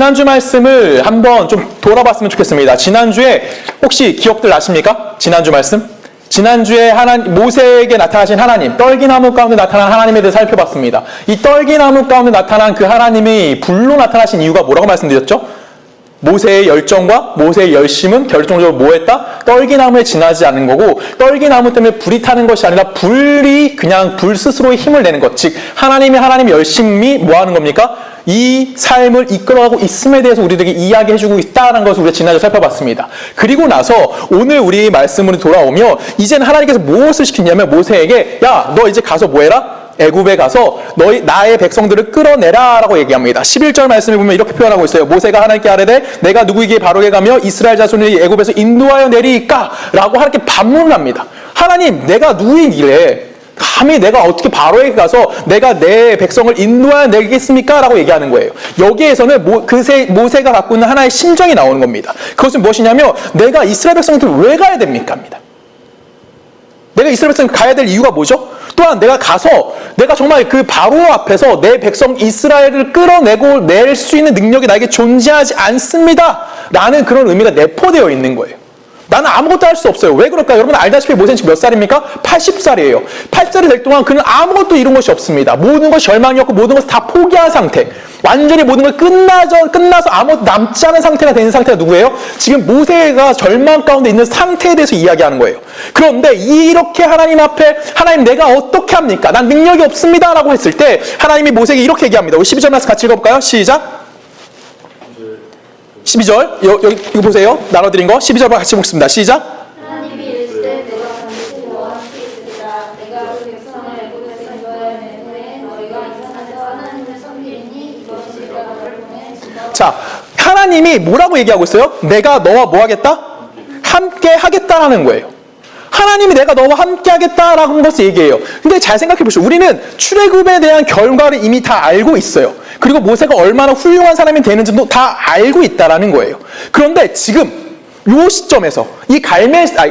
지난주 말씀을 한번 좀 돌아봤으면 좋겠습니다. 지난주에 혹시 기억들 나십니까? 지난주 말씀? 지난주에 모세에게 나타나신 하나님, 떨기나무 가운데 나타난 하나님에 대해 살펴봤습니다. 이 떨기나무 가운데 나타난 그 하나님이 불로 나타나신 이유가 뭐라고 말씀드렸죠? 모세의 열정과 모세의 열심은 결정적으로 뭐했다? 떨기나무에 지나지 않는 거고, 떨기나무 때문에 불이 타는 것이 아니라 불이 그냥 불 스스로의 힘을 내는 것. 즉 하나님의 열심이 뭐 하는 겁니까? 이 삶을 이끌어가고 있음에 대해서 우리들에게 이야기해주고 있다는 것을 우리가 지난주에 살펴봤습니다. 그리고 나서 오늘 우리 말씀으로 돌아오면 이제는 하나님께서 무엇을 시키냐면 모세에게 야, 너 이제 가서 뭐해라? 애굽에 가서 나의 백성들을 끌어내라 라고 얘기합니다. 11절 말씀에 보면 이렇게 표현하고 있어요. 모세가 하나님께 아뢰되 내가 누구에게 바로게 가며 이스라엘 자손을 애굽에서 인도하여 내리까? 라고 하나님께 반문을 합니다. 하나님, 내가 누구이길래 감히 내가 어떻게 바로에게 가서 내가 내 백성을 인도하여 내겠습니까? 라고 얘기하는 거예요. 여기에서는 모세가 갖고 있는 하나의 심정이 나오는 겁니다. 그것은 무엇이냐면 내가 이스라엘 백성한테 왜 가야 됩니까? 합니다. 내가 이스라엘 백성한테 가야 될 이유가 뭐죠? 또한 내가 가서 내가 정말 그 바로 앞에서 내 백성 이스라엘을 끌어내고 낼 수 있는 능력이 나에게 존재하지 않습니다. 라는 그런 의미가 내포되어 있는 거예요. 나는 아무것도 할 수 없어요. 왜 그럴까요? 여러분 알다시피 모세는 지금 몇 살입니까? 80살이에요. 80살이 될 동안 그는 아무것도 이룬 것이 없습니다. 모든 것이 절망이었고 모든 것을 다 포기한 상태. 완전히 모든 걸 끝나서 아무것도 남지 않은 상태가 되는 상태가 누구예요? 지금 모세가 절망 가운데 있는 상태에 대해서 이야기하는 거예요. 그런데 이렇게 하나님 앞에 하나님 내가 어떻게 합니까? 난 능력이 없습니다. 라고 했을 때 하나님이 모세에게 이렇게 얘기합니다. 우리 12절 말씀 같이 읽어볼까요? 시작. 12절 여기 이거 보세요. 나눠드린 거 12절 같이 읽습니다. 시작. 하나님이 이르시되 내가 반드시 너와 함께 있으리라. 내가 그 백성을 애굽에서 인도하여 낸 후에 너희가 이 산에서 하나님을 섬기리니 이것이 내가 너를 보낸 지가. 자, 하나님이 뭐라고 얘기하고 있어요? 내가 너와 뭐 하겠다? 함께 하겠다라는 거예요. 하나님이 내가 너와 함께 하겠다라는 것을 얘기해요. 근데 잘 생각해 보시죠. 우리는 출애굽에 대한 결과를 이미 다 알고 있어요. 그리고 모세가 얼마나 훌륭한 사람이 되는지도 다 알고 있다라는 거예요. 그런데 지금 이 시점에서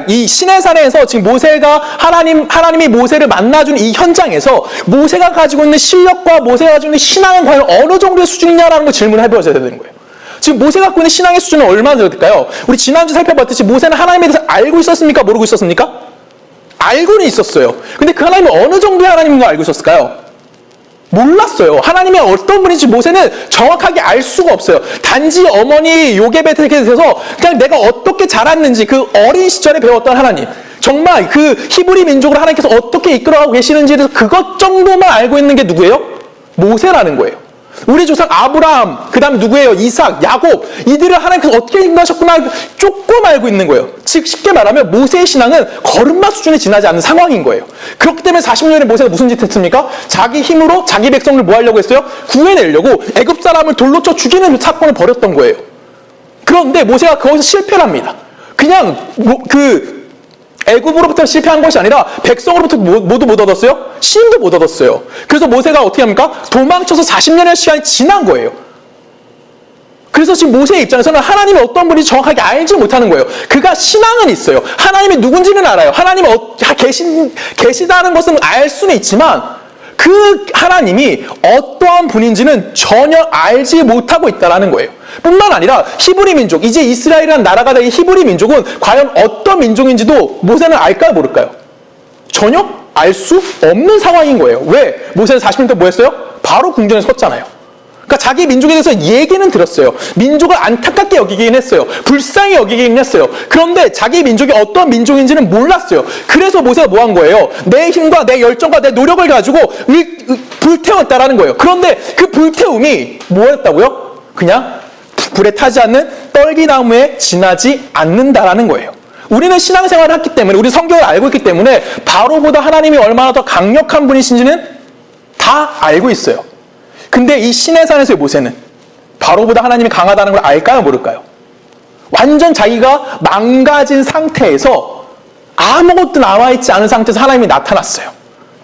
이 시내산에서 지금 모세가 하나님이 모세를 만나준 이 현장에서 모세가 가지고 있는 실력과 모세가 가지고 있는 신앙은 과연 어느 정도의 수준이냐라는 걸 질문을 해보셔야 되는 거예요. 지금 모세가 갖고 있는 신앙의 수준은 얼마나 될까요? 우리 지난주 살펴봤듯이 모세는 하나님에 대해서 알고 있었습니까? 모르고 있었습니까? 알고는 있었어요. 근데 그 하나님은 어느 정도의 하나님인 걸 알고 있었을까요? 몰랐어요. 하나님이 어떤 분인지 모세는 정확하게 알 수가 없어요. 단지 어머니 요게벳에게 대해서 그냥 내가 어떻게 자랐는지 그 어린 시절에 배웠던 하나님, 정말 그 히브리 민족을 하나님께서 어떻게 이끌어가고 계시는지에 대해서 그것 정도만 알고 있는 게 누구예요? 모세라는 거예요. 우리 조상 아브라함, 그 다음 누구예요? 이삭, 야곱, 이들을 하나님께서 어떻게 인도하셨구나 조금 알고 있는 거예요. 즉 쉽게 말하면 모세의 신앙은 걸음마 수준에 지나지 않는 상황인 거예요. 그렇기 때문에 40년에 모세가 무슨 짓 했습니까? 자기 힘으로 자기 백성을 뭐 하려고 했어요? 구해내려고 애굽 사람을 돌로 쳐 죽이는 사건을 벌였던 거예요. 그런데 모세가 거기서 실패를 합니다. 그냥 애굽으로부터 실패한 것이 아니라 백성으로부터 모두 못 얻었어요? 신도 못 얻었어요. 그래서 모세가 어떻게 합니까? 도망쳐서 40년의 시간이 지난 거예요. 그래서 지금 모세의 입장에서는 하나님이 어떤 분인지 정확하게 알지 못하는 거예요. 그가 신앙은 있어요. 하나님이 누군지는 알아요. 하나님이 계시다는 것은 알 수는 있지만 그 하나님이 어떠한 분인지는 전혀 알지 못하고 있다는 거예요. 뿐만 아니라 히브리 민족, 이제 이스라엘이라는 나라가 된 히브리 민족은 과연 어떤 민족인지도 모세는 알까요? 모를까요? 전혀 알 수 없는 상황인 거예요. 왜? 모세는 40년 때 뭐 했어요? 바로 궁전에 섰잖아요. 그러니까 자기 민족에 대해서 얘기는 들었어요. 민족을 안타깝게 여기긴 했어요. 불쌍히 여기긴 했어요. 그런데 자기 민족이 어떤 민족인지는 몰랐어요. 그래서 모세가 뭐 한 거예요? 내 힘과 내 열정과 내 노력을 가지고 불태웠다라는 거예요. 그런데 그 불태움이 뭐였다고요? 그냥 불에 타지 않는 떨기나무에 지나지 않는다라는 거예요. 우리는 신앙생활을 했기 때문에, 우리 성경을 알고 있기 때문에 바로보다 하나님이 얼마나 더 강력한 분이신지는 다 알고 있어요. 근데 이 시내산에서의 모세는 바로보다 하나님이 강하다는 걸 알까요? 모를까요? 완전 자기가 망가진 상태에서 아무것도 남아있지 않은 상태에서 하나님이 나타났어요.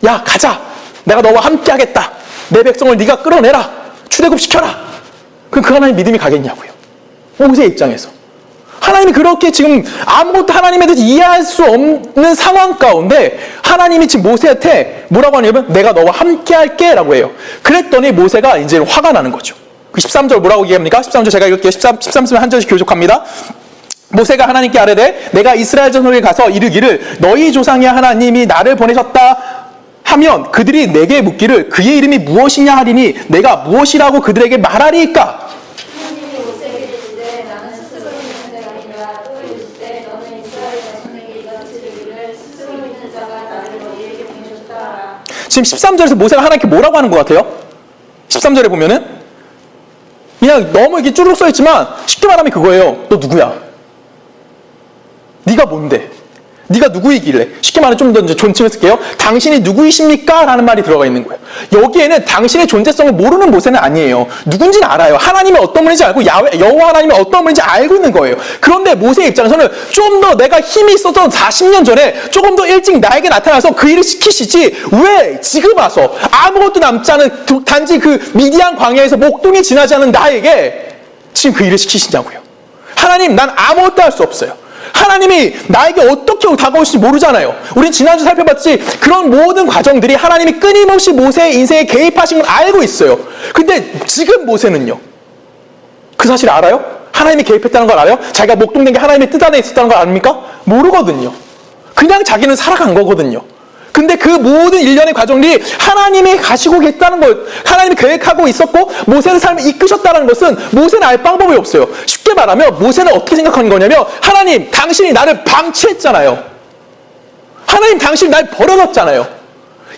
야, 가자. 내가 너와 함께 하겠다. 내 백성을 네가 끌어내라. 출애굽시켜라. 그럼 그 하나님 믿음이 가겠냐고요. 모세의 입장에서. 하나님이 그렇게 지금 아무것도 하나님에 대해서 이해할 수 없는 상황 가운데 하나님이 지금 모세한테 뭐라고 하냐면 내가 너와 함께 할게 라고 해요. 그랬더니 모세가 이제 화가 나는 거죠. 그 13절 뭐라고 얘기합니까? 13절 제가 읽을게요. 13절 한 절씩 교족합니다. 모세가 하나님께 아뢰되 내가 이스라엘 자손에게 가서 이르기를 너희 조상의 하나님이 나를 보내셨다 하면 그들이 내게 묻기를 그의 이름이 무엇이냐 하리니 내가 무엇이라고 그들에게 말하리이까? 하나님이 모세에게 이르시되 나는 스스로 있는 자가 아니라 또 이르시되 너는 이스라엘 자손에게 이같이 이르기를 스스로 있는 자가 나를 너희에게 보내셨다 하라. 지금 13절에서 모세가 하나님께 뭐라고 하는 것 같아요? 13절에 보면은 그냥 너무 이렇게 쭈르륵 써있지만 쉽게 말하면 그거예요. 너 누구야? 네가 뭔데? 네가 누구이길래? 쉽게 말하면 좀 더 이제 존칭을 쓸게요. 당신이 누구이십니까? 라는 말이 들어가 있는 거예요. 여기에는 당신의 존재성을 모르는 모세는 아니에요. 누군지는 알아요. 하나님이 어떤 분인지 알고 여호와 하나님이 어떤 분인지 알고 있는 거예요. 그런데 모세의 입장에서는 좀 더 내가 힘이 있었던 40년 전에 조금 더 일찍 나에게 나타나서 그 일을 시키시지 왜 지금 와서 아무것도 남지 않은 단지 그 미디안 광야에서 목동이 지나지 않은 나에게 지금 그 일을 시키시냐고요. 하나님, 난 아무것도 할 수 없어요. 하나님이 나에게 어떻게 다가오실지 모르잖아요. 우린 지난주 살펴봤지 그런 모든 과정들이 하나님이 끊임없이 모세의 인생에 개입하신 걸 알고 있어요. 근데 지금 모세는요. 그 사실 알아요? 하나님이 개입했다는 걸 알아요? 자기가 목동된 게 하나님의 뜻 안에 있었다는 걸 압니까? 모르거든요. 그냥 자기는 살아간 거거든요. 근데 그 모든 일련의 과정들이 하나님이 가시고 계셨다는 것, 하나님이 계획하고 있었고 모세의 삶을 이끄셨다는 것은 모세는 알 방법이 없어요. 쉽게 말하면 모세는 어떻게 생각하는 거냐면 하나님, 당신이 나를 방치했잖아요. 하나님, 당신이 날 버려놨잖아요.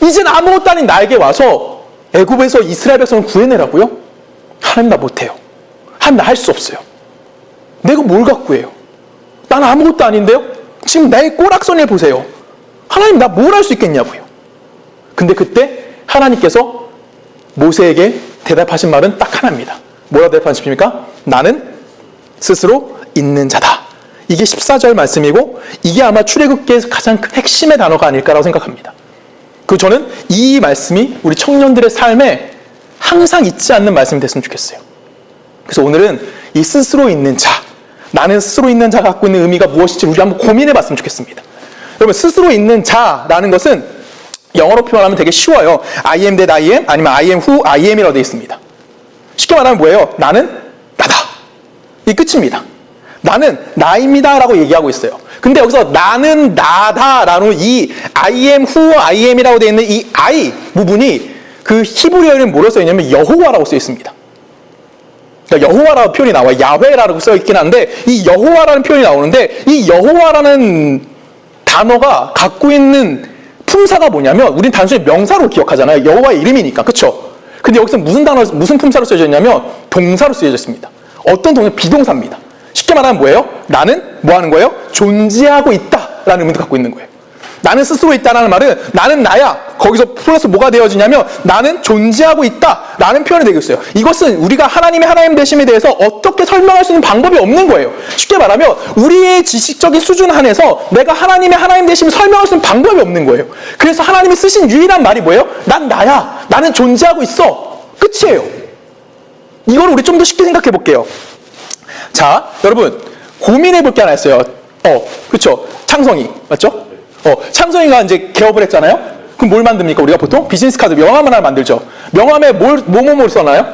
이젠 아무것도 아닌 나에게 와서 애굽에서 이스라엘 백성을 구해내라고요? 하나님, 나 못해요. 하나님, 나 할 수 없어요. 내가 뭘 갖고 해요? 난 아무것도 아닌데요? 지금 나의 꼬락선을 보세요. 하나님, 나 뭘 할 수 있겠냐고요. 근데 그때 하나님께서 모세에게 대답하신 말은 딱 하나입니다. 뭐라고 대답하십니까? 나는 스스로 있는 자다. 이게 14절 말씀이고 이게 아마 출애굽기에서 가장 큰 핵심의 단어가 아닐까라고 생각합니다. 그리고 저는 이 말씀이 우리 청년들의 삶에 항상 잊지 않는 말씀이 됐으면 좋겠어요. 그래서 오늘은 이 스스로 있는 자, 나는 스스로 있는 자가 갖고 있는 의미가 무엇인지 우리 한번 고민해 봤으면 좋겠습니다. 여러분, 스스로 있는 자라는 것은 영어로 표현하면 되게 쉬워요. I am that I am, 아니면 I am who I am이라고 되어 있습니다. 쉽게 말하면 뭐예요? 나는 나다. 이 끝입니다. 나는 나입니다 라고 얘기하고 있어요. 근데 여기서 나는 나다 라는 이 I am who I am이라고 되어 있는 이 I 부분이 그 히브리어에는 뭐로 써 있냐면 여호와라고 써 있습니다. 그러니까 여호와라는 표현이 나와요. 야훼라고 써 있긴 한데 이 여호와라는 표현이 나오는데 이 여호와라는 단어가 갖고 있는 품사가 뭐냐면 우린 단순히 명사로 기억하잖아요. 여호와의 이름이니까. 그렇죠? 근데 여기서 무슨 품사로 쓰여져 있냐면 동사로 쓰여져 있습니다. 어떤 동사? 비동사입니다. 쉽게 말하면 뭐예요? 나는 뭐 하는 거예요? 존재하고 있다라는 의미도 갖고 있는 거예요. 나는 스스로 있다라는 말은 나는 나야. 거기서 플러스 뭐가 되어지냐면 나는 존재하고 있다라는 표현이 되고 있어요. 이것은 우리가 하나님의 하나님 되심에 대해서 어떻게 설명할 수 있는 방법이 없는 거예요. 쉽게 말하면 우리의 지식적인 수준 안에서 내가 하나님의 하나님 되심을 설명할 수 있는 방법이 없는 거예요. 그래서 하나님이 쓰신 유일한 말이 뭐예요? 난 나야. 나는 존재하고 있어. 끝이에요. 이걸 우리 좀 더 쉽게 생각해 볼게요. 자, 여러분 고민해 볼 게 하나 있어요. 그렇죠? 창성이 맞죠? 창성이가 이제 개업을 했잖아요. 그럼 뭘 만듭니까? 우리가 보통 비즈니스 카드 명함 하나 만들죠. 명함에 뭘 써놔요?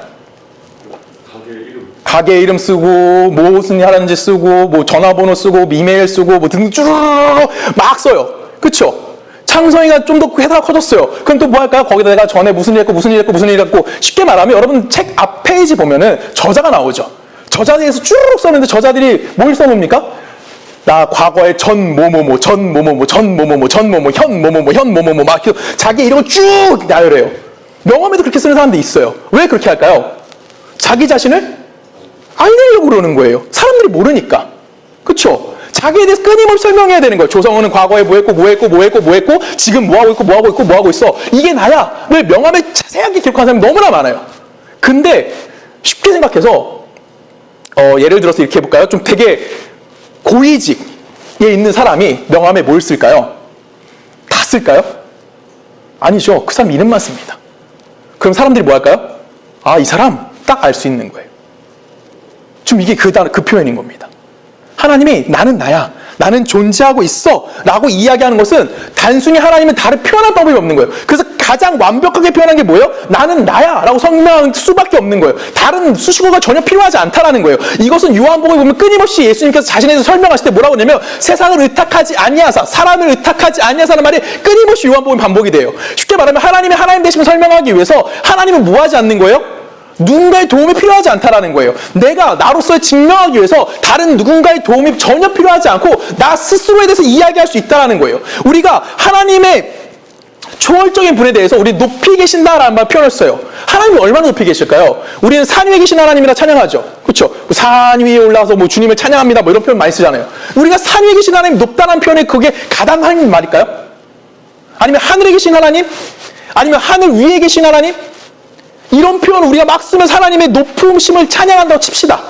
가게 이름 쓰고 무슨 하는지 쓰고 뭐 전화번호 쓰고 이메일 쓰고 뭐 등등 쭈르르르 막 써요. 그렇죠? 창성이가 좀 더 회사가 커졌어요. 그럼 또 뭐 할까요? 거기다 내가 전에 무슨 일 했고 무슨 일 했고 무슨 일 했고 쉽게 말하면 여러분 책 앞 페이지 보면은 저자가 나오죠. 저자들에서 쭈르륵 써는데 저자들이 뭘 써놓습니까? 나 과거에 전 뭐뭐뭐 전 뭐뭐뭐 전 뭐뭐뭐 전 뭐뭐 현 뭐뭐뭐 현 뭐뭐뭐 막 자기 이름을 쭉 나열해요. 명함에도 그렇게 쓰는 사람들이 있어요. 왜 그렇게 할까요? 자기 자신을 알리려고 그러는 거예요. 사람들이 모르니까. 그렇죠? 자기에 대해서 끊임없이 설명해야 되는 거예요. 조성호는 과거에 뭐 했고 뭐 했고 뭐 했고 뭐 했고 지금 뭐 하고 있고 뭐 하고 있고 뭐 하고 있어. 이게 나야. 왜 명함에 자세하게 기록하는 사람이 너무나 많아요. 근데 쉽게 생각해서 예를 들어서 이렇게 해볼까요? 좀 되게 고위직에 있는 사람이 명함에 뭘 쓸까요? 다 쓸까요? 아니죠. 그 사람 이름만 씁니다. 그럼 사람들이 뭐 할까요? 아, 이 사람 딱 알 수 있는 거예요. 좀 이게 그 표현인 겁니다. 하나님이 나는 나야. 나는 존재하고 있어. 라고 이야기하는 것은 단순히 하나님은 다른 표현할 방법이 없는 거예요. 그래서 가장 완벽하게 표현한 게 뭐예요? 나는 나야 라고 설명할 수밖에 없는 거예요. 다른 수식어가 전혀 필요하지 않다라는 거예요. 이것은 요한복음에 보면 끊임없이 예수님께서 자신에 대해서 설명하실 때 뭐라고 하냐면 세상을 의탁하지 아니하사, 사람을 의탁하지 아니하사라는 말이 끊임없이 요한복음에 반복이 돼요. 쉽게 말하면 하나님이 하나님 되심을 설명하기 위해서 하나님은 뭐 하지 않는 거예요? 누군가의 도움이 필요하지 않다라는 거예요. 내가 나로서 증명하기 위해서 다른 누군가의 도움이 전혀 필요하지 않고 나 스스로에 대해서 이야기할 수 있다라는 거예요. 우리가 하나님의 초월적인 분에 대해서 우리 높이 계신다라는 말 표현을 써요. 하나님이 얼마나 높이 계실까요? 우리는 산 위에 계신 하나님이라 찬양하죠. 그렇죠? 산 위에 올라와서 뭐 주님을 찬양합니다. 뭐 이런 표현 많이 쓰잖아요. 우리가 산 위에 계신 하나님 높다는 표현이 그게 가당한 말일까요? 아니면 하늘에 계신 하나님? 아니면 하늘 위에 계신 하나님? 이런 표현을 우리가 막 쓰면서 하나님의 높음심을 찬양한다고 칩시다.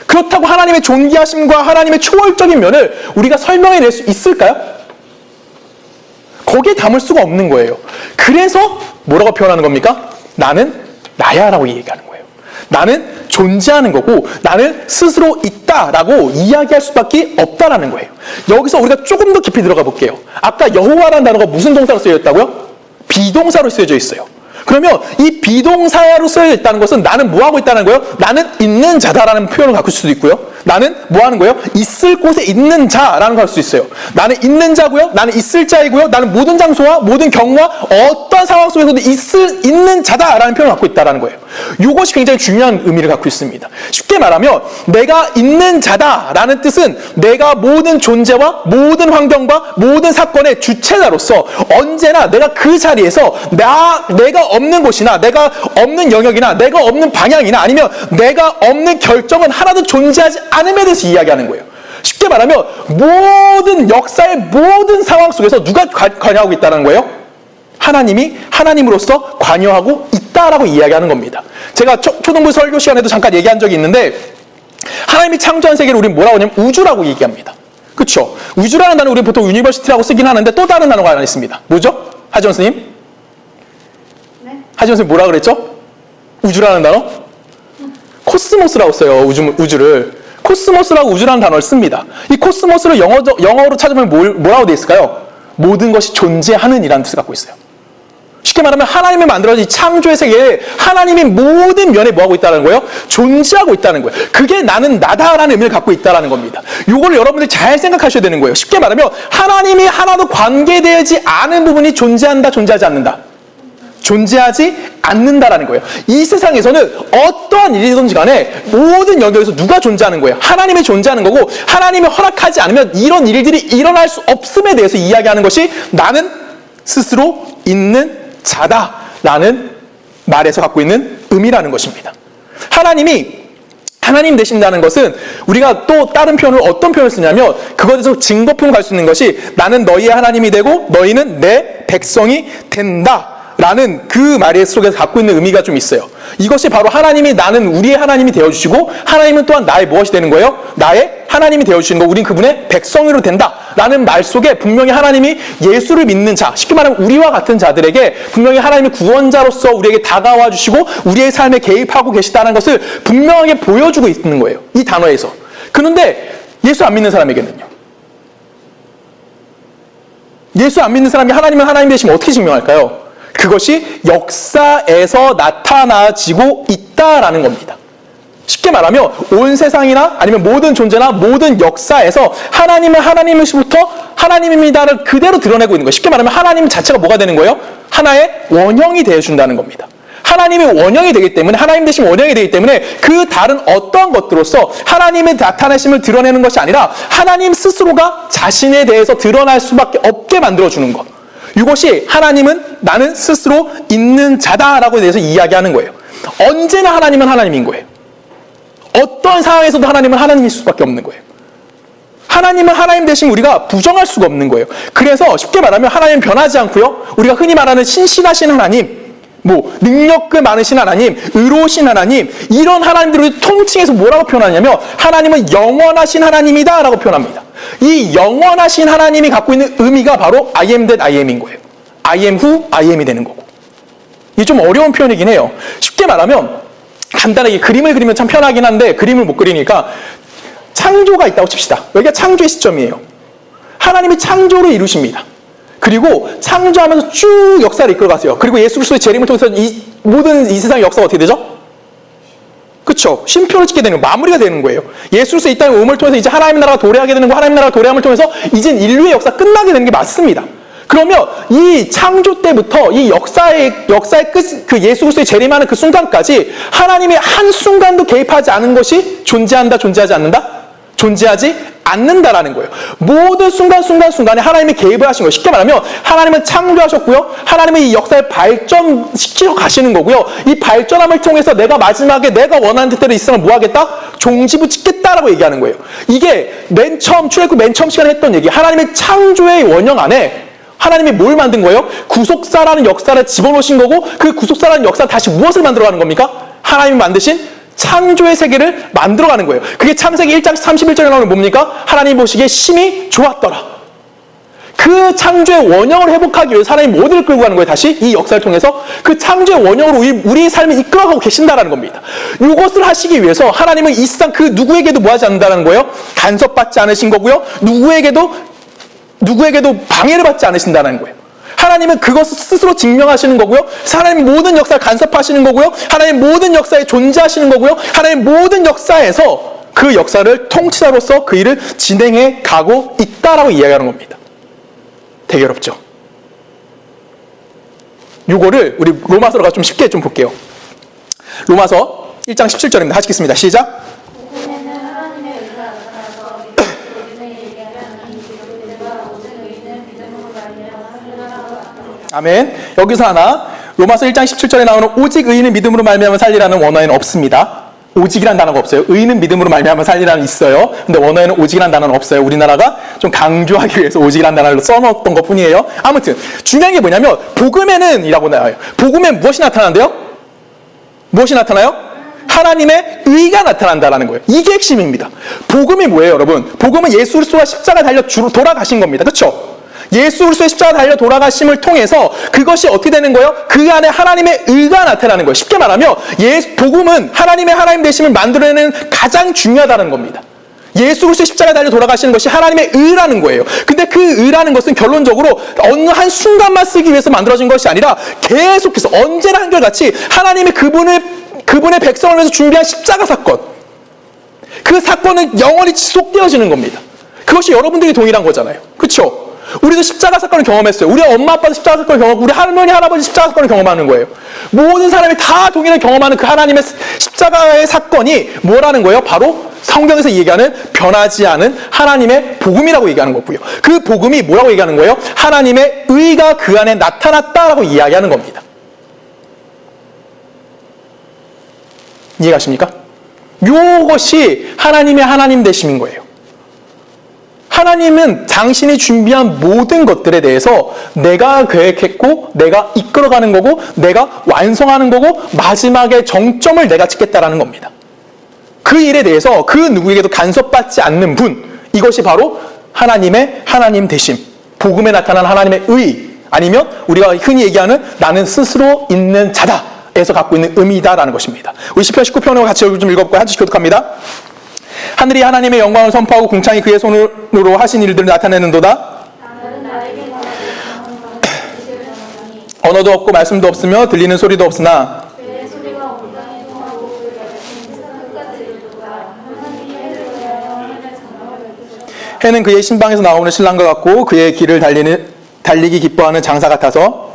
그렇다고 하나님의 존귀하심과 하나님의 초월적인 면을 우리가 설명해낼 수 있을까요? 거기에 담을 수가 없는 거예요. 그래서 뭐라고 표현하는 겁니까? 나는 나야 라고 얘기하는 거예요. 나는 존재하는 거고 나는 스스로 있다라고 이야기할 수밖에 없다라는 거예요. 여기서 우리가 조금 더 깊이 들어가 볼게요. 아까 여호와라는 단어가 무슨 동사로 쓰여져 있다고요? 비동사로 쓰여져 있어요. 그러면 이 비동사로 쓰여져 있다는 것은 나는 뭐 하고 있다는 거예요? 나는 있는 자다라는 표현을 갖고 있을 수도 있고요. 나는 뭐 하는 거예요? 있을 곳에 있는 자라는 걸 할 수 있어요. 나는 있는 자고요. 나는 있을 자이고요. 나는 모든 장소와 모든 경우와 어떤 상황 속에서도 있는 자다라는 표현을 갖고 있다는 거예요. 이것이 굉장히 중요한 의미를 갖고 있습니다. 쉽게 말하면 내가 있는 자다라는 뜻은 내가 모든 존재와 모든 환경과 모든 사건의 주체자로서 언제나 내가 그 자리에서 내가 없는 곳이나 내가 없는 영역이나 내가 없는 방향이나 아니면 내가 없는 결정은 하나도 존재하지 않음에 대해서 이야기하는 거예요. 쉽게 말하면 모든 역사의 모든 상황 속에서 누가 관여하고 있다는 거예요? 하나님이 하나님으로서 관여하고 있다라고 이야기하는 겁니다. 제가 초등부 설교 시간에도 잠깐 얘기한 적이 있는데 하나님이 창조한 세계를 우리는 뭐라고 하냐면 우주라고 얘기합니다. 그렇죠? 우주라는 단어 우리는 보통 유니버시티라고 쓰긴 하는데 또 다른 단어가 하나 있습니다. 뭐죠? 하지원 스님? 네? 하지원 스님 뭐라 그랬죠? 우주라는 단어? 코스모스라고 써요. 우주를. 코스모스라고 우주라는 단어를 씁니다. 이 코스모스를 영어로 찾으면 뭐라고 되어 있을까요? 모든 것이 존재하는 이라는 뜻을 갖고 있어요. 쉽게 말하면 하나님이 만들어진 이 창조의 세계에 하나님이 모든 면에 뭐하고 있다는 거예요? 존재하고 있다는 거예요. 그게 나는 나다라는 의미를 갖고 있다는 겁니다. 이거를 여러분들이 잘 생각하셔야 되는 거예요. 쉽게 말하면 하나님이 하나도 관계되지 않은 부분이 존재한다, 존재하지 않는다. 존재하지 않는다라는 거예요. 이 세상에서는 어떠한 일이든지 간에 모든 영역에서 누가 존재하는 거예요? 하나님이 존재하는 거고 하나님이 허락하지 않으면 이런 일들이 일어날 수 없음에 대해서 이야기하는 것이 나는 스스로 있는 자다라는 말에서 갖고 있는 의미라는 것입니다. 하나님이 하나님 되신다는 것은 우리가 또 다른 표현을 어떤 표현을 쓰냐면 그것에 대해서 증거품을 갈 수 있는 것이 나는 너희의 하나님이 되고 너희는 내 백성이 된다 라는 그 말 속에서 갖고 있는 의미가 좀 있어요. 이것이 바로 하나님이 나는 우리의 하나님이 되어주시고 하나님은 또한 나의 무엇이 되는 거예요? 나의 하나님이 되어주시는 거, 우린 그분의 백성으로 된다 라는 말 속에 분명히 하나님이 예수를 믿는 자, 쉽게 말하면 우리와 같은 자들에게 분명히 하나님이 구원자로서 우리에게 다가와 주시고 우리의 삶에 개입하고 계시다는 것을 분명하게 보여주고 있는 거예요. 이 단어에서. 그런데 예수 안 믿는 사람에게는요? 예수 안 믿는 사람이 하나님은 하나님 되시면 어떻게 증명할까요? 그것이 역사에서 나타나지고 있다라는 겁니다. 쉽게 말하면 온 세상이나 아니면 모든 존재나 모든 역사에서 하나님은 하나님이시부터 하나님입니다를 그대로 드러내고 있는 거예요. 쉽게 말하면 하나님 자체가 뭐가 되는 거예요? 하나의 원형이 되어준다는 겁니다. 하나님이 원형이 되기 때문에 하나님 되신 원형이 되기 때문에 그 다른 어떠한 것들로서 하나님의 나타내심을 드러내는 것이 아니라 하나님 스스로가 자신에 대해서 드러날 수밖에 없게 만들어주는 것. 이것이 하나님은 나는 스스로 있는 자다라고 대해서 이야기하는 거예요. 언제나 하나님은 하나님인 거예요. 어떤 상황에서도 하나님은 하나님일 수밖에 없는 거예요. 하나님은 하나님 대신 우리가 부정할 수가 없는 거예요. 그래서 쉽게 말하면 하나님은 변하지 않고요. 우리가 흔히 말하는 신실하신 하나님, 능력그 많으신 하나님, 의로우신 하나님, 이런 하나님들을 통칭해서 뭐라고 표현하냐면 하나님은 영원하신 하나님이다 라고 표현합니다. 이 영원하신 하나님이 갖고 있는 의미가 바로 I am that I am인 거예요. I am who I am이 되는 거고. 이게 좀 어려운 표현이긴 해요. 쉽게 말하면 간단하게 그림을 그리면 참 편하긴 한데 그림을 못 그리니까 창조가 있다고 칩시다. 여기가 창조의 시점이에요. 하나님이 창조를 이루십니다. 그리고 창조하면서 쭉 역사를 이끌어가세요. 그리고 예수 그리스도의 재림을 통해서 모든 이 세상의 역사가 어떻게 되죠? 그쵸? 쉼표를 찍게 되는, 마무리가 되는 거예요. 예수 그리스도의 이 땅의 오음을 통해서 이제 하나님의 나라가 도래하게 되는 거, 하나님의 나라가 도래함을 통해서 이젠 인류의 역사 끝나게 되는 게 맞습니다. 그러면 이 창조 때부터 이 역사의 끝, 그 예수 그리스도의 재림하는 그 순간까지 하나님이 한 순간도 개입하지 않은 것이 존재한다, 존재하지 않는다? 존재하지 않는다라는 거예요. 모든 순간순간에 하나님이 개입을 하신 거예요. 쉽게 말하면 하나님은 창조하셨고요. 하나님은 이 역사를 발전시키러 가시는 거고요. 이 발전함을 통해서 내가 마지막에 내가 원하는 뜻대로 이 세상을 뭐 하겠다? 종지부 찍겠다라고 얘기하는 거예요. 이게 맨 처음 출애굽 맨 처음 시간에 했던 얘기. 하나님의 창조의 원형 안에 하나님이 뭘 만든 거예요? 구속사라는 역사를 집어넣으신 거고 그 구속사라는 역사는 다시 무엇을 만들어가는 겁니까? 하나님이 만드신 창조의 세계를 만들어가는 거예요. 그게 창세기 1장 31절에 나오는 뭡니까? 하나님 보시기에 심히 좋았더라. 그 창조의 원형을 회복하기 위해서 하나님이 어디를 끌고 가는 거예요? 다시 이 역사를 통해서 그 창조의 원형으로 우리의 삶을 이끌어가고 계신다라는 겁니다. 이것을 하시기 위해서 하나님은 이 세상 그 누구에게도 뭐 하지 않는다는 거예요? 간섭받지 않으신 거고요. 누구에게도 방해를 받지 않으신다는 거예요. 하나님은 그것을 스스로 증명하시는 거고요. 하나님 모든 역사를 간섭하시는 거고요. 하나님 모든 역사에 존재하시는 거고요. 하나님 모든 역사에서 그 역사를 통치자로서 그 일을 진행해 가고 있다라고 이야기하는 겁니다. 되게 어렵죠? 요거를 우리 로마서로 가서 좀 쉽게 좀 볼게요. 로마서 1장 17절입니다. 하시겠습니다. 시작. 아멘. 여기서 하나, 로마서 1장 17절에 나오는 오직 의인은 믿음으로 말미암아 살리라는 원어에는 없습니다. 오직이라는 단어가 없어요. 의인은 믿음으로 말미암아 살리라는 있어요. 근데 원어에는 오직이라는 단어는 없어요. 우리나라가 좀 강조하기 위해서 오직이라는 단어를 써놓았던 것 뿐이에요. 아무튼 중요한 게 뭐냐면 복음에는 이라고 나와요. 복음엔 무엇이 나타난대요? 무엇이 나타나요? 하나님의 의가 나타난다라는 거예요. 이게 핵심입니다. 복음이 뭐예요, 여러분? 복음은 예수 그리스도가 십자가 달려 돌아가신 겁니다. 그렇죠? 예수 그리스도의 십자가 달려 돌아가심을 통해서 그것이 어떻게 되는 거예요? 그 안에 하나님의 의가 나타나는 거예요. 쉽게 말하면 복음은 하나님의 하나님 되심을 만들어내는 가장 중요하다는 겁니다. 예수 그리스도의 십자가 달려 돌아가시는 것이 하나님의 의라는 거예요. 근데 그 의라는 것은 결론적으로 어느 한 순간만 쓰기 위해서 만들어진 것이 아니라 계속해서 언제나 한결같이 하나님의 그분의 백성을 위해서 준비한 십자가 사건, 그 사건은 영원히 지속되어지는 겁니다. 그것이 여러분들이 동일한 거잖아요. 그렇죠? 우리도 십자가 사건을 경험했어요. 우리 엄마 아빠도 십자가 사건을 경험하고 우리 할머니 할아버지 십자가 사건을 경험하는 거예요. 모든 사람이 다 동일하게 경험하는 그 하나님의 십자가의 사건이 뭐라는 거예요? 바로 성경에서 얘기하는 변하지 않은 하나님의 복음이라고 얘기하는 거고요. 그 복음이 뭐라고 얘기하는 거예요? 하나님의 의가 그 안에 나타났다라고 이야기하는 겁니다. 이해가십니까? 이것이 하나님의 하나님 되심인 거예요. 하나님은 당신이 준비한 모든 것들에 대해서 내가 계획했고 내가 이끌어가는 거고 내가 완성하는 거고 마지막에 정점을 내가 찍겠다라는 겁니다. 그 일에 대해서 그 누구에게도 간섭받지 않는 분, 이것이 바로 하나님의 하나님 되심, 복음에 나타난 하나님의 의, 아니면 우리가 흔히 얘기하는 나는 스스로 있는 자다 에서 갖고 있는 의미다라는 것입니다. 우리 시편 19편으로 같이 좀 읽어볼까요? 한 절씩 교독합니다. 하늘이 하나님의 영광을 선포하고 궁창이 그의 손으로 하신 일들을 나타내는도다. 언어도 없고 말씀도 없으며 들리는 소리도 없으나 해는 그의 신방에서 나오는 신랑과 같고 그의 길을 달리기 기뻐하는 장사 같아서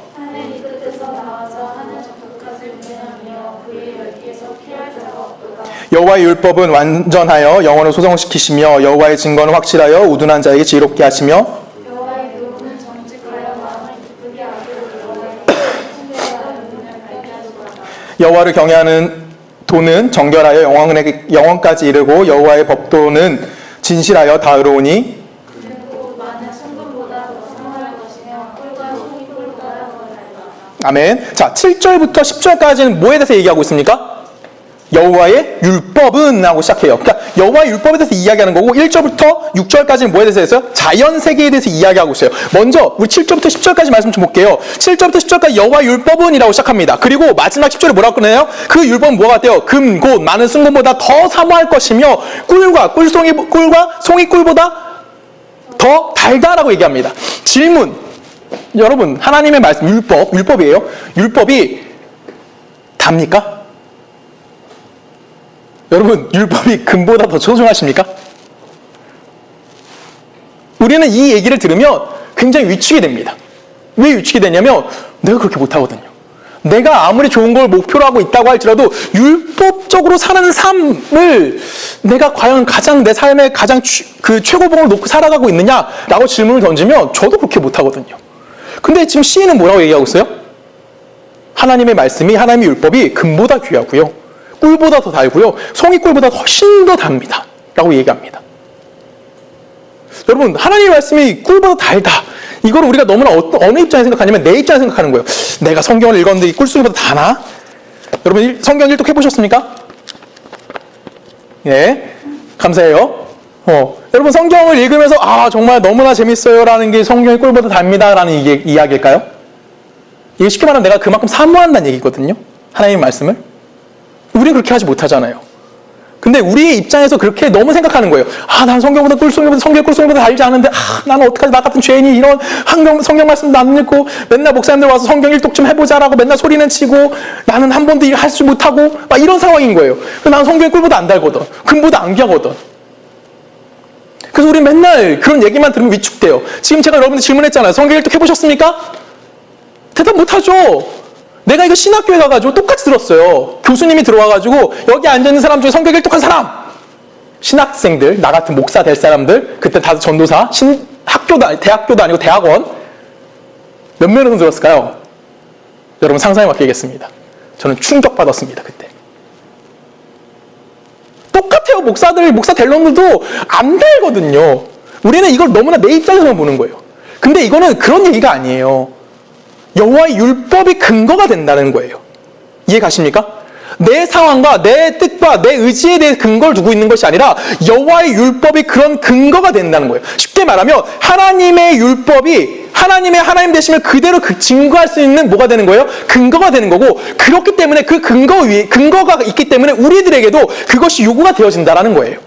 여호와의 율법은 완전하여 영혼을 소성시키시며 여호와의 증거는 확실하여 우둔한 자에게 지혜롭게 하시며 여호와의 교훈은 정직하여 마음을 기쁘게 하고 여호와를 경외하는 도는 정결하여 영원까지 이르고 여호와의 법도는 진실하여 다의로우니 그리고 많은 순금보다 더 상할 것이며 꿀과 송이 꿀보다 더 달다. 아멘. 자, 7절부터 10절까지는 뭐에 대해서 얘기하고 있습니까? 여호와의 율법은 하고 시작해요. 그러니까 여호와의 율법에 대해서 이야기하는 거고 1절부터 6절까지는 뭐에 대해서 해서 자연 세계에 대해서 이야기하고 있어요. 먼저 우리 7절부터 10절까지 말씀 좀 볼게요. 7절부터 10절까지 여호와의 율법은 이라고 시작합니다. 그리고 마지막 10절에 뭐라고 끝내요? 그 율법은 뭐가 같대요? 금, 곧, 많은 순금보다 더 사모할 것이며 꿀과 송이 꿀보다 더 달다라고 얘기합니다. 질문. 여러분, 하나님의 말씀, 율법이에요. 율법이 답니까? 여러분, 율법이 금보다 더 소중하십니까? 우리는 이 얘기를 들으면 굉장히 위축이 됩니다. 왜 위축이 되냐면 내가 그렇게 못하거든요. 내가 아무리 좋은 걸 목표로 하고 있다고 할지라도 율법적으로 사는 삶을 내가 과연 내 삶의 가장 최고봉을 놓고 살아가고 있느냐라고 질문을 던지면 저도 그렇게 못하거든요. 근데 지금 시인은 뭐라고 얘기하고 있어요? 하나님의 말씀이, 하나님의 율법이 금보다 귀하고요, 꿀보다 더 달고요, 송이꿀보다 훨씬 더 답니다 라고 얘기합니다. 여러분, 하나님의 말씀이 꿀보다 달다, 이걸 우리가 너무나 어느 입장에서 생각하냐면 내 입장에서 생각하는 거예요. 내가 성경을 읽었는데 이 꿀송이보다 다나? 여러분, 성경 일독 해보셨습니까? 예, 감사해요. 여러분, 성경을 읽으면서 정말 너무나 재밌어요 라는 게 성경이 꿀보다 답니다 라는 이야기일까요? 이게 쉽게 말하면 내가 그만큼 사모한다는 얘기거든요, 하나님의 말씀을. 우리는 그렇게 하지 못하잖아요. 근데 우리의 입장에서 그렇게 너무 생각하는 거예요. 난 성경의 꿀송이보다 달지 않은데, 나는 어떡하지, 나 같은 죄인이 이런 성경 말씀도 안 읽고, 맨날 목사님들 와서 성경 일독 좀 해보자라고 맨날 소리는 치고, 나는 한 번도 할 수 못하고, 막 이런 상황인 거예요. 나는 성경의 꿀보다 안 달거든. 금보다 안 귀하거든. 그래서 우리 맨날 그런 얘기만 들으면 위축돼요. 지금 제가 여러분들 질문했잖아요. 성경 일독 해보셨습니까? 대답 못하죠. 내가 이거 신학교에 가가지고 똑같이 들었어요. 교수님이 들어와가지고 여기 앉아있는 사람 중에 성경 일독한 사람, 신학생들, 나 같은 목사 될 사람들, 그때 다들 전도사, 대학교도 아니고 대학원, 몇 명이나 들었을까요? 여러분 상상에 맡기겠습니다. 저는 충격받았습니다. 그때 똑같아요. 목사 될 놈들도 안 달거든요. 우리는 이걸 너무나 내 입장에서만 보는 거예요. 근데 이거는 그런 얘기가 아니에요. 여호와의 율법이 근거가 된다는 거예요. 이해 가십니까? 내 상황과 내 뜻과 내 의지에 대해 근거를 두고 있는 것이 아니라 여호와의 율법이 그런 근거가 된다는 거예요. 쉽게 말하면 하나님의 율법이 하나님 되심을 그대로 증거할 수 있는 뭐가 되는 거예요? 근거가 되는 거고, 그렇기 때문에 그 근거가 있기 때문에 우리들에게도 그것이 요구가 되어진다는 거예요.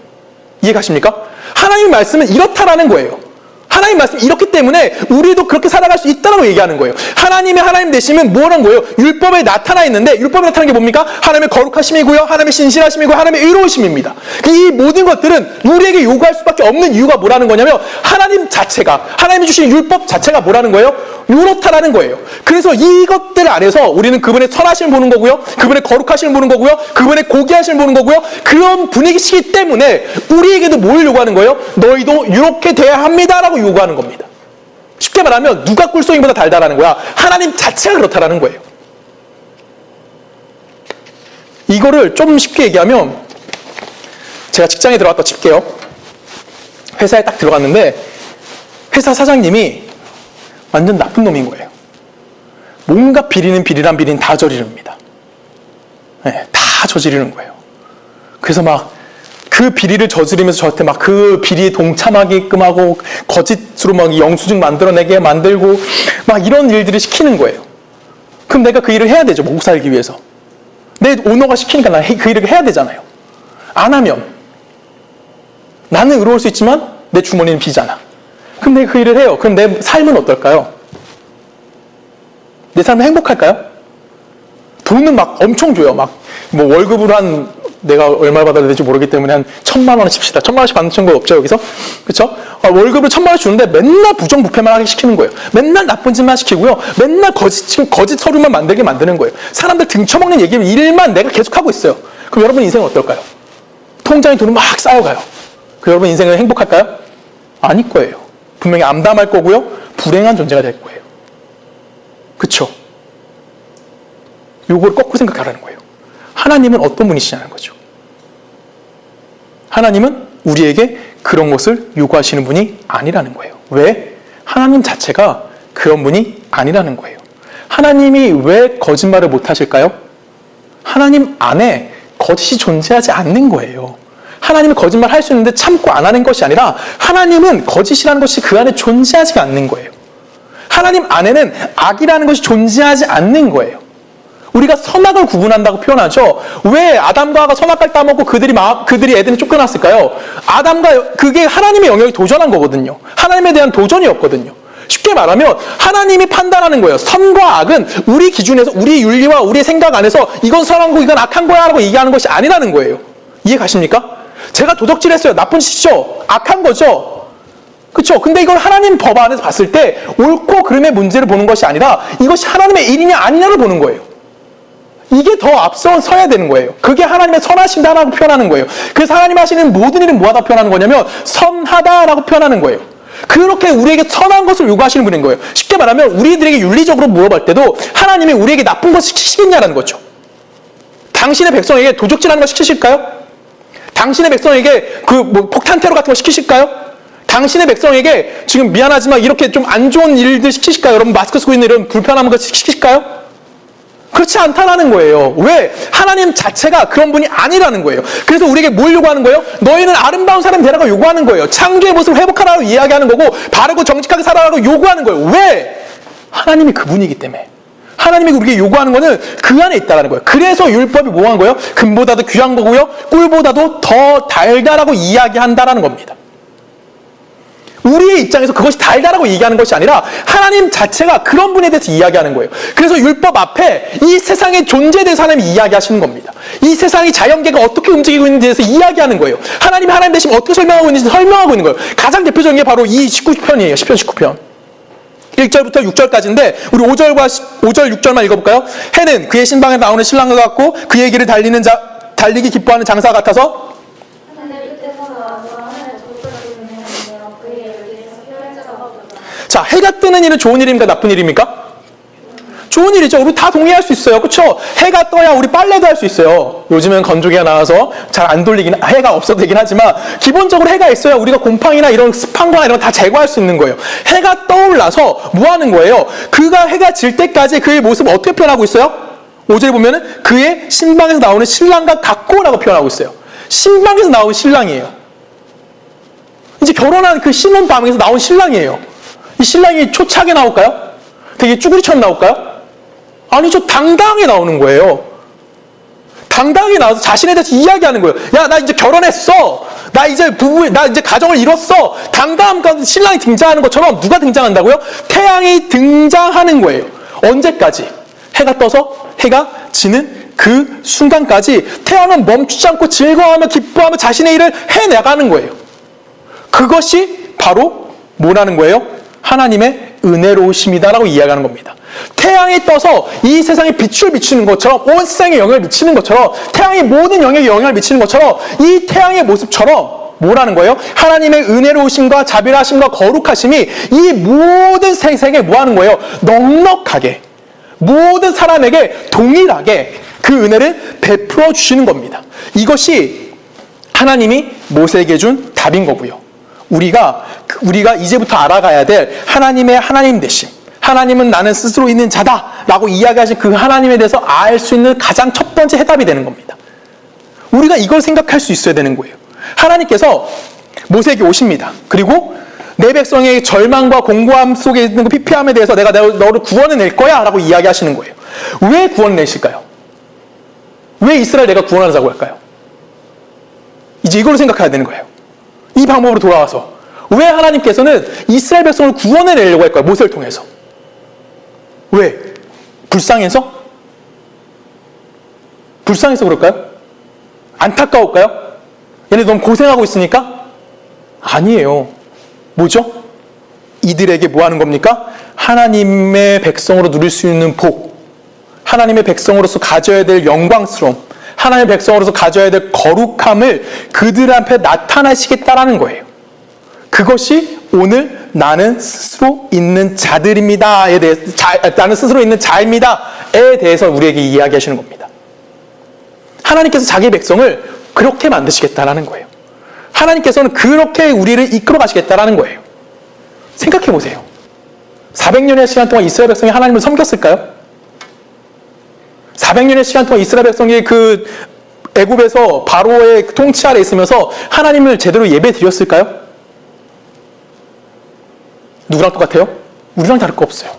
이해 가십니까? 하나님의 말씀은 이렇다라는 거예요. 하나님 말씀이 이렇기 때문에 우리도 그렇게 살아갈 수 있다고 얘기하는 거예요. 하나님 되시면 뭐라는 거예요? 율법에 나타나 있는데, 율법에 나타나는 게 뭡니까? 하나님의 거룩하심이고요, 하나님의 신실하심이고, 하나님의 의로우심입니다. 이 모든 것들은 우리에게 요구할 수밖에 없는 이유가 뭐라는 거냐면, 하나님 자체가, 하나님이 주신 율법 자체가 뭐라는 거예요? 요렇다라는 거예요. 그래서 이것들 안에서 우리는 그분의 선하심을 보는 거고요, 그분의 거룩하심을 보는 거고요, 그분의 고귀하심을 보는 거고요, 그런 분위기시기 때문에 우리에게도 뭘 요구하는 거예요? 너희도 이렇게 돼야 합니다라고 요구하는 겁니다. 쉽게 말하면 누가 꿀송이보다 달다라는 거야? 하나님 자체가 그렇다라는 거예요. 이거를 좀 쉽게 얘기하면, 제가 직장에 들어갔다 칠게요. 회사에 딱 들어갔는데 회사 사장님이 완전 나쁜 놈인 거예요. 뭔가 비리는 다 저지릅니다. 네, 다 저지르는 거예요. 그래서 막 그 비리를 저지르면서 저한테 막 그 비리에 동참하게끔 하고, 거짓으로 막 영수증 만들어내게 만들고, 막 이런 일들을 시키는 거예요. 그럼 내가 그 일을 해야 되죠. 먹고 살기 위해서. 내 오너가 시키니까 난 그 일을 해야 되잖아요. 안 하면 나는 의로울 수 있지만 내 주머니는 비잖아. 그럼 내가 그 일을 해요. 그럼 내 삶은 어떨까요? 내 삶은 행복할까요? 돈은 막 엄청 줘요. 막 뭐 월급으로 내가 얼마 받아야 될지 모르기 때문에 한 1,000만 원 칩시다. 1,000만 원씩 받는 친구 없죠, 여기서? 그쵸? 월급을 1,000만 원 주는데 맨날 부정부패만 하게 시키는 거예요. 맨날 나쁜 짓만 시키고요. 맨날 거짓 서류만 만들게 만드는 거예요. 사람들 등쳐먹는 일만 내가 계속하고 있어요. 그럼 여러분 인생은 어떨까요? 통장에 돈은 막 쌓여가요. 그 여러분 인생은 행복할까요? 아닐 거예요. 분명히 암담할 거고요. 불행한 존재가 될 거예요. 그쵸? 요걸 거꾸로 생각하라는 거예요. 하나님은 어떤 분이시냐는 거죠. 하나님은 우리에게 그런 것을 요구하시는 분이 아니라는 거예요. 왜? 하나님 자체가 그런 분이 아니라는 거예요. 하나님이 왜 거짓말을 못 하실까요? 하나님 안에 거짓이 존재하지 않는 거예요. 하나님은 거짓말 할 수 있는데 참고 안 하는 것이 아니라, 하나님은 거짓이라는 것이 그 안에 존재하지 않는 거예요. 하나님 안에는 악이라는 것이 존재하지 않는 거예요. 우리가 선악을 구분한다고 표현하죠. 왜 아담과 하와가 선악과를 따먹고 그들이 에덴에 쫓겨났을까요? 그게 하나님의 영역이 도전한 거거든요. 하나님에 대한 도전이었거든요. 쉽게 말하면 하나님이 판단하는 거예요. 선과 악은 우리 기준에서, 우리 윤리와 우리 생각 안에서 이건 선한 거, 이건 악한 거야 라고 얘기하는 것이 아니라는 거예요. 이해 가십니까? 제가 도적질했어요. 나쁜 짓이죠. 악한 거죠. 그렇죠? 근데 이걸 하나님 법 안에서 봤을 때 옳고 그름의 문제를 보는 것이 아니라 이것이 하나님의 일이냐 아니냐를 보는 거예요. 이게 더 앞서서야 되는 거예요. 그게 하나님의 선하신다라고 표현하는 거예요. 그래서 하나님 하시는 모든 일은 뭐하다 표현하는 거냐면 선하다라고 표현하는 거예요. 그렇게 우리에게 선한 것을 요구하시는 분인 거예요. 쉽게 말하면 우리들에게 윤리적으로 물어볼 때도 하나님이 우리에게 나쁜 것을 시키시겠냐라는 거죠. 당신의 백성에게 도적질하는 걸 시키실까요? 당신의 백성에게 폭탄 테러 같은 거 시키실까요? 당신의 백성에게 지금 미안하지만 이렇게 좀 안 좋은 일들 시키실까요? 여러분 마스크 쓰고 있는 이런 불편한 거 시키실까요? 그렇지 않다라는 거예요. 왜? 하나님 자체가 그런 분이 아니라는 거예요. 그래서 우리에게 뭘 요구하는 거예요? 너희는 아름다운 사람이 되라고 요구하는 거예요. 창조의 모습을 회복하라고 이야기하는 거고 바르고 정직하게 살아라고 요구하는 거예요. 왜? 하나님이 그분이기 때문에. 하나님이 우리에게 요구하는 거는 그 안에 있다는 거예요. 그래서 율법이 뭐한 거예요? 금보다도 귀한 거고요. 꿀보다도 더 달달하고 이야기한다라는 겁니다. 우리의 입장에서 그것이 달달하고 얘기하는 것이 아니라 하나님 자체가 그런 분에 대해서 이야기하는 거예요. 그래서 율법 앞에 이 세상의 존재에 대해서 하나님이 이야기하시는 겁니다. 이 세상이 자연계가 어떻게 움직이고 있는지에 대해서 이야기하는 거예요. 하나님이 하나님 되시면 어떻게 설명하고 있는지 설명하고 있는 거예요. 가장 대표적인 게 바로 이 19편이에요. 10편 19편. 1절부터 6절까지인데 우리 5절 6절만 읽어볼까요? 해는 그의 신방에 나오는 신랑과 같고 그의 길을 달리기 기뻐하는 장사 같아서 자, 해가 뜨는 일은 좋은 일입니까? 나쁜 일입니까? 좋은 일이죠. 우리 다 동의할 수 있어요. 그렇죠? 해가 떠야 우리 빨래도 할 수 있어요. 요즘은 건조기가 나와서 잘 안 돌리긴, 해가 없어도 되긴 하지만 기본적으로 해가 있어야 우리가 곰팡이나 이런 습한 거나 이런 거 다 제거할 수 있는 거예요. 해가 떠올라서 뭐 하는 거예요? 그가 해가 질 때까지 그의 모습을 어떻게 표현하고 있어요? 5절에 보면은 그의 신방에서 나오는 신랑과 같고라고 표현하고 있어요. 신방에서 나온 신랑이에요. 이제 결혼한 그 신혼밤에서 나온 신랑이에요. 이 신랑이 초차게 나올까요? 되게 쭈구리처럼 나올까요? 아니죠. 당당하게 나오는 거예요. 당당하게 나와서 자신에 대해서 이야기하는 거예요. 야, 나 이제 결혼했어. 나 이제 가정을 이뤘어. 당당함 가운데 신랑이 등장하는 것처럼 누가 등장한다고요? 태양이 등장하는 거예요. 언제까지? 해가 떠서 해가 지는 그 순간까지 태양은 멈추지 않고 즐거워하며 기뻐하며 자신의 일을 해나가는 거예요. 그것이 바로 뭐라는 거예요? 하나님의 은혜로우심이다라고 이야기하는 겁니다. 태양이 떠서 이 세상에 빛을 비추는 것처럼 온 세상에 영향을 미치는 것처럼 태양이 모든 영역에 영향을 미치는 것처럼 이 태양의 모습처럼 뭐라는 거예요? 하나님의 은혜로우심과 자비하심과 거룩하심이 이 모든 세상에 뭐하는 거예요? 넉넉하게 모든 사람에게 동일하게 그 은혜를 베풀어 주시는 겁니다. 이것이 하나님이 모세에게 준 답인 거고요. 우리가 이제부터 알아가야 될 하나님의 하나님 되심, 하나님은 나는 스스로 있는 자다라고 이야기하신 그 하나님에 대해서 알 수 있는 가장 첫 번째 해답이 되는 겁니다. 우리가 이걸 생각할 수 있어야 되는 거예요. 하나님께서 모세에게 오십니다. 그리고 내 백성의 절망과 공고함 속에 있는 그 피폐함에 대해서 내가 너를 구원해낼 거야 라고 이야기하시는 거예요. 왜 구원내실까요? 왜 이스라엘 내가 구원하자고 할까요? 이제 이걸로 생각해야 되는 거예요. 이 방법으로 돌아와서 왜 하나님께서는 이스라엘 백성을 구원해내려고 할까요? 모세를 통해서. 왜? 불쌍해서? 불쌍해서 그럴까요? 안타까울까요? 얘네 너무 고생하고 있으니까? 아니에요. 뭐죠? 이들에게 뭐 하는 겁니까? 하나님의 백성으로 누릴 수 있는 복, 하나님의 백성으로서 가져야 될 영광스러움, 하나님의 백성으로서 가져야 될 거룩함을 그들 앞에 나타내시겠다라는 거예요. 그것이 오늘 나는 스스로 있는 자들입니다에 대해서 나는 스스로 있는 자입니다에 대해서 우리에게 이야기하시는 겁니다. 하나님께서 자기 백성을 그렇게 만드시겠다라는 거예요. 하나님께서는 그렇게 우리를 이끌어 가시겠다라는 거예요. 생각해 보세요. 400년의 시간 동안 이스라엘 백성이 하나님을 섬겼을까요? 400년의 시간 동안 이스라엘 백성이 그 애굽에서 바로의 통치 아래 있으면서 하나님을 제대로 예배 드렸을까요? 누구랑 똑같아요? 우리랑 다를 거 없어요.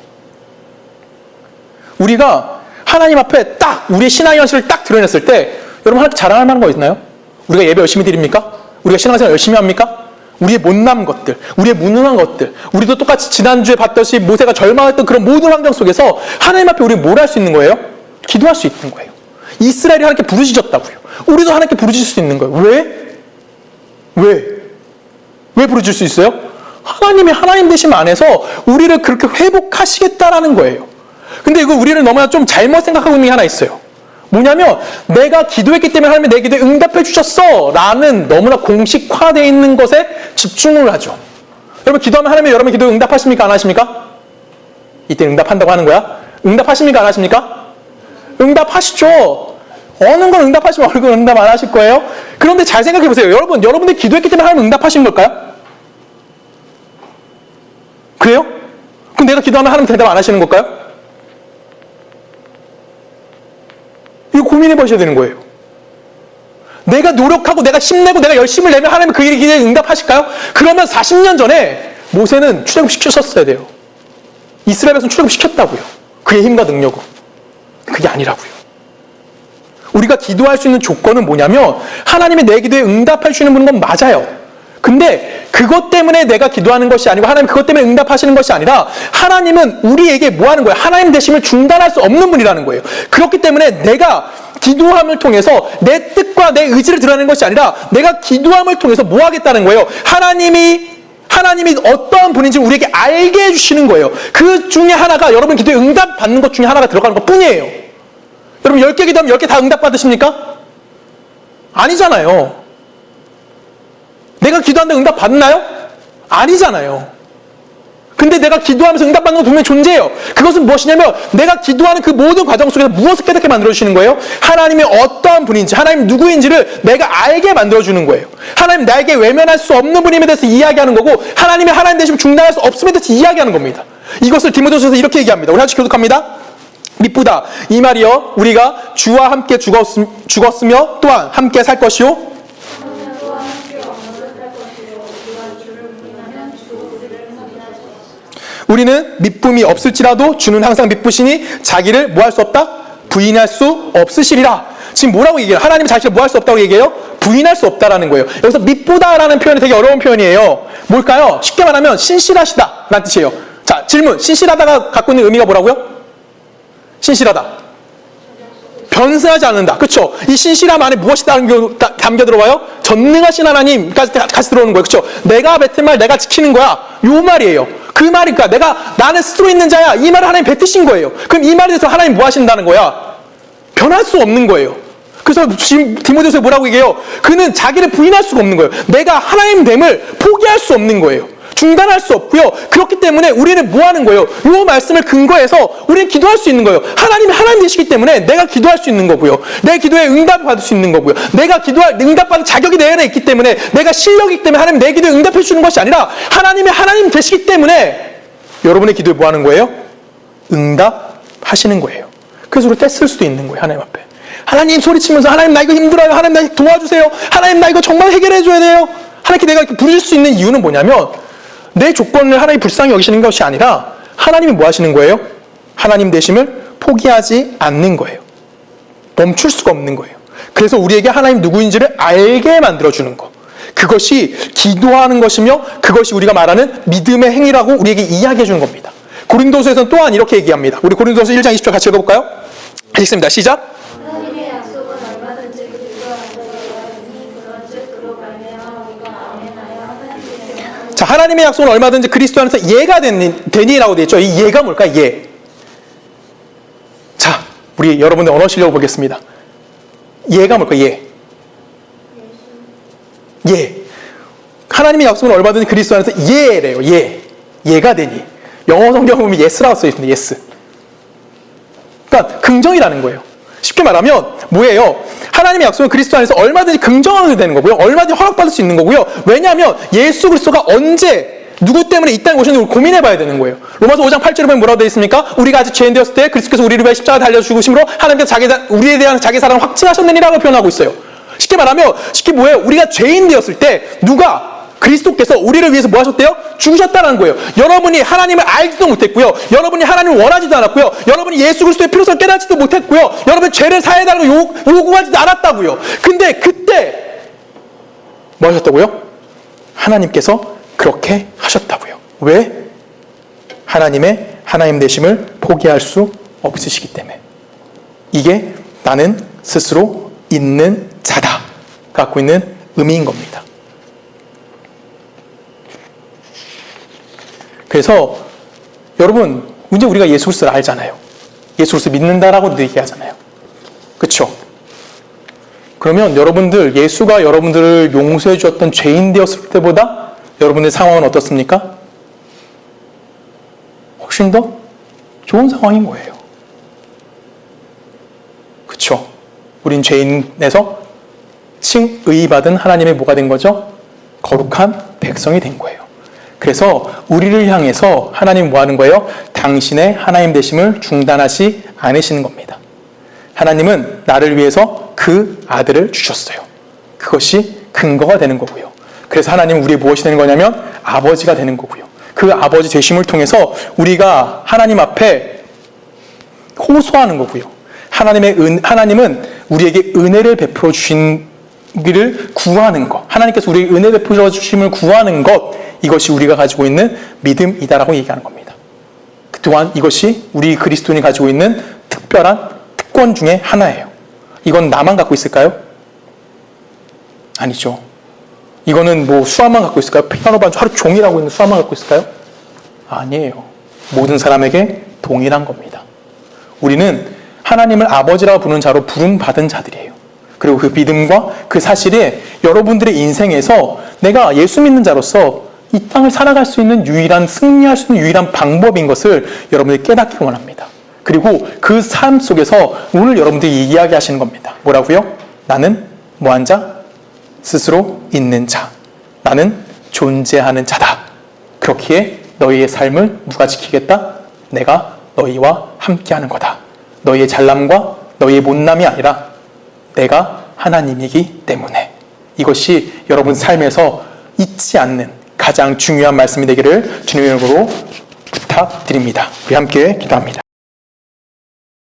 우리가 하나님 앞에 딱 우리의 신앙의 현실을 딱 드러냈을 때 여러분 하나님께 자랑할 만한 거 있나요? 우리가 예배 열심히 드립니까? 우리가 신앙생활 열심히 합니까? 우리의 못난 것들, 우리의 무능한 것들, 우리도 똑같이 지난주에 봤듯이 모세가 절망했던 그런 모든 환경 속에서 하나님 앞에 우리 뭘 할 수 있는 거예요? 기도할 수 있는 거예요. 이스라엘이 하나님께 부르짖었다고요. 우리도 하나님께 부르짖을 수 있는 거예요. 왜 부르짖을 수 있어요? 하나님이 하나님 되심 안에서 우리를 그렇게 회복하시겠다라는 거예요. 근데 이거 우리를 너무나 좀 잘못 생각하고 있는 게 하나 있어요. 뭐냐면 내가 기도했기 때문에 하나님이 내 기도에 응답해 주셨어 라는 너무나 공식화되어 있는 것에 집중을 하죠. 여러분 기도하면 하나님이 여러분 기도에 응답하십니까? 안 하십니까? 이때 응답한다고 하는 거야? 응답하십니까? 안 하십니까? 응답하시죠. 어느 건 응답하시면 어느 건 응답 안 하실 거예요. 그런데 잘 생각해 보세요. 여러분들이 기도했기 때문에 하나님 응답하신 걸까요? 그래요? 그럼 내가 기도하면 하나님 대답 안 하시는 걸까요? 이거 고민해 보셔야 되는 거예요. 내가 노력하고 내가 힘내고 내가 열심을 내면 하나님은 그 일에 기도에 응답하실까요? 그러면 40년 전에 모세는 출애굽시켰었어야 돼요. 이스라엘 백성 출애굽시켰다고요. 그의 힘과 능력으로. 그게 아니라고요. 우리가 기도할 수 있는 조건은 뭐냐면 하나님이 내 기도에 응답해 주시는 분은 건 맞아요. 근데 그것 때문에 내가 기도하는 것이 아니고 하나님 그것 때문에 응답하시는 것이 아니라 하나님은 우리에게 뭐 하는 거예요? 하나님 되심을 중단할 수 없는 분이라는 거예요. 그렇기 때문에 내가 기도함을 통해서 내 뜻과 내 의지를 드러내는 것이 아니라 내가 기도함을 통해서 뭐 하겠다는 거예요? 하나님이 어떠한 분인지 우리에게 알게 해주시는 거예요. 그 중에 하나가 여러분 기도에 응답 받는 것 중에 하나가 들어가는 것 뿐이에요. 여러분 10개 기도하면 10개 다 응답 받으십니까? 아니잖아요. 내가 기도하는데 응답 받나요? 아니잖아요. 근데 내가 기도하면서 응답 받는 건 분명히 존재해요. 그것은 무엇이냐면 내가 기도하는 그 모든 과정 속에서 무엇을 깨닫게 만들어주시는 거예요? 하나님이 어떠한 분인지, 하나님 누구인지를 내가 알게 만들어주는 거예요. 하나님 나에게 외면할 수 없는 분임에 대해서 이야기하는 거고 하나님의 하나님 되시면 중단할 수 없음에 대해서 이야기하는 겁니다. 이것을 디모데후서에서 이렇게 얘기합니다. 우리 같이 교독합니다. 미쁘다. 이 말이여 우리가 주와 함께 죽었으며 또한 함께 살 것이요 우리는 미쁨이 없을지라도 주는 항상 미쁘시니 자기를 뭐 할 수 없다? 부인할 수 없으시리라. 지금 뭐라고 얘기해요? 하나님은 자기를 뭐 할 수 없다고 얘기해요? 부인할 수 없다라는 거예요. 여기서 미쁘다라는 표현이 되게 어려운 표현이에요. 뭘까요? 쉽게 말하면 신실하시다 라는 뜻이에요. 자, 질문. 신실하다가 갖고 있는 의미가 뭐라고요? 신실하다. 변수하지 않는다. 그렇죠? 이 신실함 안에 무엇이 담겨 들어와요? 전능하신 하나님까지 같이 들어오는 거예요. 그렇죠? 내가 뱉은 말 내가 지키는 거야. 요 말이에요. 그 말이니까 나는 스스로 있는 자야. 이 말을 하나님 뱉으신 거예요. 그럼 이 말에 대해서 하나님 뭐 하신다는 거야? 변할 수 없는 거예요. 그래서 지금 디모데후서에 뭐라고 얘기해요? 그는 자기를 부인할 수가 없는 거예요. 내가 하나님됨을 포기할 수 없는 거예요. 중단할 수 없고요. 그렇기 때문에 우리는 뭐 하는 거예요? 이 말씀을 근거해서 우리는 기도할 수 있는 거예요. 하나님이 하나님 되시기 때문에 내가 기도할 수 있는 거고요. 내 기도에 응답을 받을 수 있는 거고요. 내가 응답받을 자격이 내 안에 있기 때문에 내가 실력이 있기 때문에 하나님 내 기도에 응답해 주는 것이 아니라 하나님이 하나님 되시기 때문에 여러분의 기도에 뭐 하는 거예요? 응답하시는 거예요. 그래서 우리 떼쓸 수도 있는 거예요. 하나님 앞에. 하나님 소리치면서 하나님 나 이거 힘들어요. 하나님 나 도와주세요. 하나님 나 이거 정말 해결해 줘야 돼요. 하나님께 내가 이렇게 부르실 수 있는 이유는 뭐냐면 내 조건을 하나님이 불쌍히 여기시는 것이 아니라 하나님이 뭐 하시는 거예요? 하나님 되심을 포기하지 않는 거예요. 멈출 수가 없는 거예요. 그래서 우리에게 하나님 누구인지를 알게 만들어주는 거. 그것이 기도하는 것이며 그것이 우리가 말하는 믿음의 행위라고 우리에게 이야기해 주는 겁니다. 고린도서에서는 또한 이렇게 얘기합니다. 우리 고린도서 1장 20절 같이 읽어볼까요? 읽습니다. 시작. 하나님의 약속은 얼마든지 그리스도와 하나니 그런즉 그로 말미암아 우리가 아멘하여 하나님의 자, 하나님의 약속은 얼마든지 그리스도 안에서 예가 되니라고 되어 있죠. 이 예가 뭘까? 예. 자, 우리 여러분들 언어 실력을 보겠습니다. 예가 뭘까? 예. 예. 하나님의 약속은 얼마든지 그리스도 안에서 예래요. 예. 예가 되니. 영어 성경 보면 yes라고 써 있습니다. yes. 그러니까 긍정이라는 거예요. 쉽게 말하면 뭐예요? 하나님의 약속은 그리스도 안에서 얼마든지 긍정하게 되는 거고요. 얼마든지 허락받을 수 있는 거고요. 왜냐하면 예수 그리스도가 언제 누구 때문에 이 땅에 오셨는지 고민해 봐야 되는 거예요. 로마서 5장 8절에 보면 뭐라고 되어 있습니까? 우리가 아직 죄인 되었을 때 그리스도께서 우리를 위해 십자가 달려 죽으심으로 하나님께서 우리에 대한 자기 사랑을 확증하셨느니라고 표현하고 있어요. 쉽게 말하면 뭐예요? 우리가 죄인 되었을 때 누가 그리스도께서 우리를 위해서 뭐 하셨대요? 죽으셨다는 거예요. 여러분이 하나님을 알지도 못했고요. 여러분이 하나님을 원하지도 않았고요. 여러분이 예수 그리스도의 필요성을 깨닫지도 못했고요. 여러분 죄를 사해달라고 요구하지도 않았다고요. 근데 그때 뭐 하셨다고요? 하나님께서 그렇게 하셨다고요. 왜? 하나님의 하나님 되심을 포기할 수 없으시기 때문에. 이게 나는 스스로 있는 자다 갖고 있는 의미인 겁니다. 그래서 여러분, 이제 우리가 예수 그리스도를 알잖아요. 예수 그리스도 믿는다라고 얘기하잖아요. 그렇죠? 그러면 여러분들, 예수가 여러분들을 용서해 주었던 죄인 되었을 때보다 여러분의 상황은 어떻습니까? 훨씬 더 좋은 상황인 거예요. 그렇죠? 우린 죄인에서 칭의받은 하나님의 뭐가 된 거죠? 거룩한 백성이 된 거예요. 그래서 우리를 향해서 하나님 뭐 하는 거예요? 당신의 하나님 되심을 중단하지 않으시는 겁니다. 하나님은 나를 위해서 그 아들을 주셨어요. 그것이 근거가 되는 거고요. 그래서 하나님은 우리의 무엇이 되는 거냐면 아버지가 되는 거고요. 그 아버지 되심을 통해서 우리가 하나님 앞에 호소하는 거고요. 하나님은 우리에게 은혜를 베풀어 주시기를 구하는 것, 하나님께서 우리에게 은혜 베풀어 주심을 구하는 것, 이것이 우리가 가지고 있는 믿음이다라고 얘기하는 겁니다. 또한 이것이 우리 그리스도인이 가지고 있는 특별한 특권 중에 하나예요. 이건 나만 갖고 있을까요? 아니죠. 이거는 뭐 수아만 갖고 있을까요? 피아노 반주 하루 종일 하고 있는 수아만 갖고 있을까요? 아니에요. 모든 사람에게 동일한 겁니다. 우리는 하나님을 아버지라고 부르는 자로 부름받은 자들이에요. 그리고 그 믿음과 그 사실이 여러분들의 인생에서 내가 예수 믿는 자로서 이 땅을 살아갈 수 있는 유일한, 승리할 수 있는 유일한 방법인 것을 여러분들이 깨닫기 원합니다. 그리고 그 삶 속에서 오늘 여러분들이 이야기하시는 겁니다. 뭐라고요? 나는 뭐한 자? 스스로 있는 자. 나는 존재하는 자다. 그렇기에 너희의 삶을 누가 지키겠다? 내가 너희와 함께하는 거다. 너희의 잘남과 너희의 못남이 아니라 내가 하나님이기 때문에. 이것이 여러분 삶에서 잊지 않는 가장 중요한 말씀이 되기를 주님의 이름으로 부탁드립니다. 우리 함께 기도합니다.